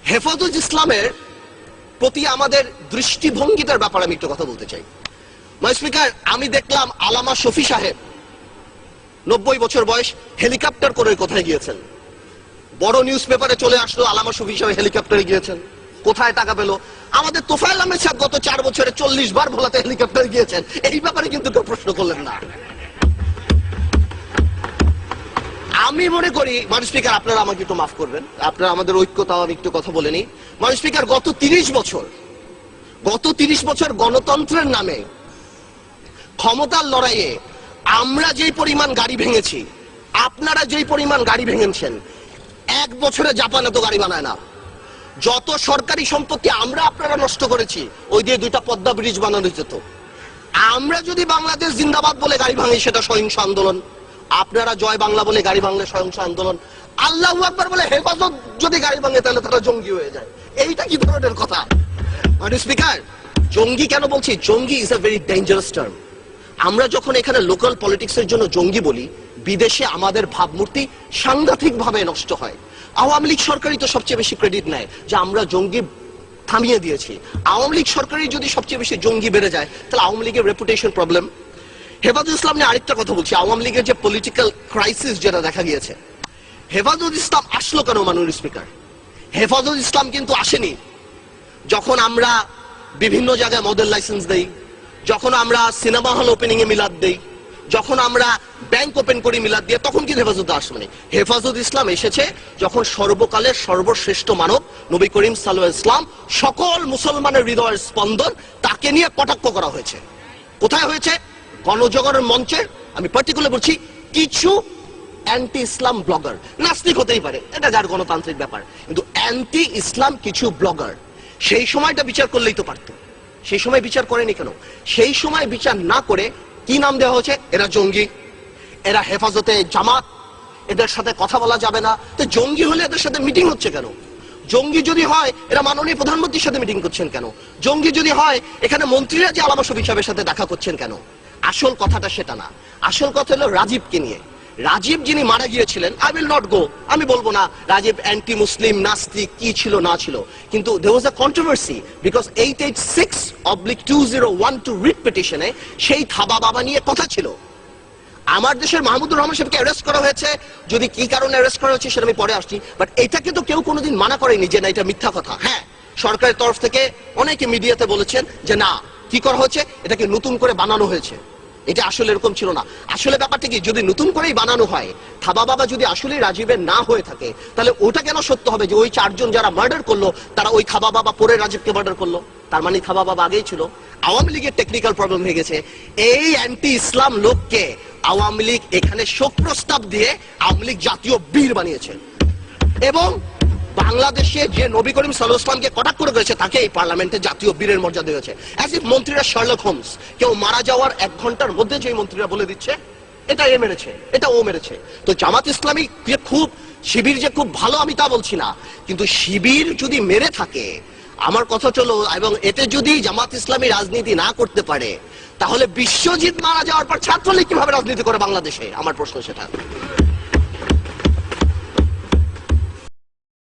হেফাজত ইসলামের প্রতি আমাদের দৃষ্টিভঙ্গিটার ব্যাপারে আমি একটু কথা বলতে চাই। স্পিকার, আমি দেখলাম আলামা শফি সাহেব 90 বছর বয়স, হেলিকপ্টার করে কোথায় গিয়েছেন? বড় নিউজ পেপারে চলে আসলো আলামা শফি সাহেব হেলিকপ্টারে গিয়েছেন। কোথায় টাকা পেল? আমাদের তোফায়েল আহমেদ সাহেব গত 4 বছরে 40 বার ভোলাতে হেলিকপ্টারে গিয়েছেন, এই ব্যাপারে কিন্তু কেউ প্রশ্ন করলেন না। আমি মনে করি মাননীয় স্পিকার, আপনারা আমাকে একটু মাফ করবেন, আপনারা আমাদের ঐক্যতাও আমি একটু কথা বলে নিই। মাননীয় স্পিকার, গত 30 বছর গণতন্ত্রের নামে ক্ষমতার লড়াইয়ে আমরা যেই পরিমাণ গাড়ি ভেঙেছি, আপনারা যেই পরিমাণ গাড়ি ভেঙেছেন, 1 বছরে জাপান এত গাড়ি বানায় না। যত সরকারি সম্পত্তি আমরা আপনারা নষ্ট করেছি, ওই দিয়ে 2টা পদ্মা ব্রিজ বানানো যেত। আমরা যদি বাংলাদেশ জিন্দাবাদ বলে গাড়ি ভাঙি, সেটা সহিংস আন্দোলন। আপনারা জয় বাংলা বলে গাড়ি ভাঙলে সহিংস আন্দোলন। আল্লাহু আকবার বলে হেফাজত যদি গাড়ি ভাঙে, তাহলে তারা জঙ্গি হয়ে যায়। এইটা কি ধরনের কথা? মাননীয় স্পিকার, জঙ্গি কেন বলছি? জঙ্গি is a very dangerous term. আমরা যখন এখানে লোকাল পলিটিক্সের জন্য জঙ্গি বলি, বিদেশে আমাদের ভাবমূর্তি সাংঘাতিক ভাবে নষ্ট হয়। আওয়ামী লীগ সরকারই তো সবচেয়ে বেশি ক্রেডিট নেয় যে আমরা জঙ্গি থামিয়ে দিয়েছি। আওয়ামী লীগ সরকারই যদি সবচেয়ে বেশি জঙ্গি বেড়ে যায়, তাহলে আওয়ামী লীগের রেপুটেশন প্রবলেম। হেফাজত ইসলাম নিয়ে আরেকটা কথা বলছি। আওয়ামী লীগের যে পলিটিক্যাল ক্রাইসিস যেটা দেখা গিয়েছে, হেফাজত ইসলাম আসলো কেন? মাননীয় স্পিকার, হেফাজত ইসলাম কিন্তু আসেনি যখন আমরা বিভিন্ন জায়গায় মডেল লাইসেন্স দেই, যখন আমরা সিনেমা হল ওপেনিং এ মিলাদ দেই, যখন আমরা ব্যাংক ওপেন করি মিলাদ দিয়ে, তখন কিন্তু হেফাজত আসেনি। হেফাজত ইসলাম এসেছে যখন সর্বকালের সর্বশ্রেষ্ঠ মানব নবী করিম সাল্লাল্লাহু আলাইহি ওয়াসাল্লাম, সকল মুসলমানের হৃদয়ের স্পন্দন, তাকে নিয়ে কটাক্ষ করা হয়েছে। কোথায় হয়েছে? গণজাগরণ মঞ্চে। আমি পার্টিকুলার বলছি, কিছু অ্যান্টি ইসলাম ব্লগার, নাস্তিক হতেই পারে, এটা যার গণতান্ত্রিক ব্যাপার, কিন্তু অ্যান্টি ইসলাম কিছু ব্লগার সেই সময়টা বিচার করলেই তো পারতো। সেই সময় বিচার করেনি কেন? সেই সময় বিচার না করে কি নাম দেওয়া হয়েছে? এরা জঙ্গি, এরা হেফাজতে জামাত, এদের সাথে কথা বলা যাবে না। তো জঙ্গি হলে এদের সাথে মিটিং হচ্ছে কেন? জঙ্গি যদি হয়, এরা মাননীয় প্রধানমন্ত্রীর সাথে মিটিং করছেন কেন? জঙ্গি যদি হয়, এখানে মন্ত্রীরা যে আলামা শফি সাহেবের সাথে দেখা করছেন কেন? আসল কথাটা সেটা না। আসল কথা হলো রাজীবকে নিয়ে। রাজীব যিনি মারা গিয়েছিলেন, আই উইল নট গো, আমি বলবো না রাজীব অ্যান্টি মুসলিম, নাস্তিক, কি ছিল না ছিল, কিন্তু there was a controversy because 886/2012 writ পিটিশনে সেই থাবা বাবা নিয়ে কথা ছিল। আমার দেশের মাহমুদুর রহমান সাহেবকে অ্যারেস্ট করা হয়েছে, যদি কি কারণে অ্যারেস্ট করা হয়েছে সেটা আমি পরে আসছি, বাট এটাকে তো কেউ কোনোদিন মানা করেনি যে না এটা মিথ্যা কথা। হ্যাঁ, সরকারের তরফ থেকে অনেকে মিডিয়াতে বলেছেন যে না, কি করা হয়েছে, এটাকে নতুন করে বানানো হয়েছে, এটা আসলে এরকম ছিল না। আসলে ব্যাপারটা কি, যদি নতুন করেই বানানো হয়, থাবা বাবা যদি আসলে রাজীবের না হয়ে থাকে, তাহলে ওটা কেন সত্য হবে যে ওই 4 জন যারা মার্ডার করলো, তারা ওই থাবা বাবা পরে রাজীবকে মার্ডার করলো? তার মানে থাবা বাবা আগেই ছিল। আওয়ামী লীগের টেকনিক্যাল প্রবলেম হয়ে গেছে। এই অ্যান্টি ইসলাম লোককে আওয়ামী লীগ এখানে শোক প্রস্তাব দিয়ে আওয়ামী লীগ জাতীয় বীর বানিয়েছে, এবং বাংলাদেশে যে নবী করিম সাল্লাল্লাহু আলাইহি ওয়াসাল্লামকে কটাক্ষ করেছে, তাকে এই পার্লামেন্টে জাতীয় বীরের মর্যাদা দিয়েছে। অ্যাজ ইফ মন্ত্রীরা শার্লক হোমস, কেউ মারা যাওয়ার 1 ঘন্টার মধ্যে যে মন্ত্রীরা বলে দিচ্ছে এটা এ মেরেছে, এটা ও মেরেছে। তো জামাত ইসলামী যে খুব, শিবির যে খুব ভালো, আমি তা বলছি না, কিন্তু শিবির যদি মেরে থাকে, আমার কথা চলো, এবং এতে যদি জামাত ইসলামী রাজনীতি না করতে পারে, তাহলে বিশ্বজিৎ মারা যাওয়ার পর ছাত্রলীগ কিভাবে রাজনীতি করে বাংলাদেশে? আমার প্রশ্ন সেটা।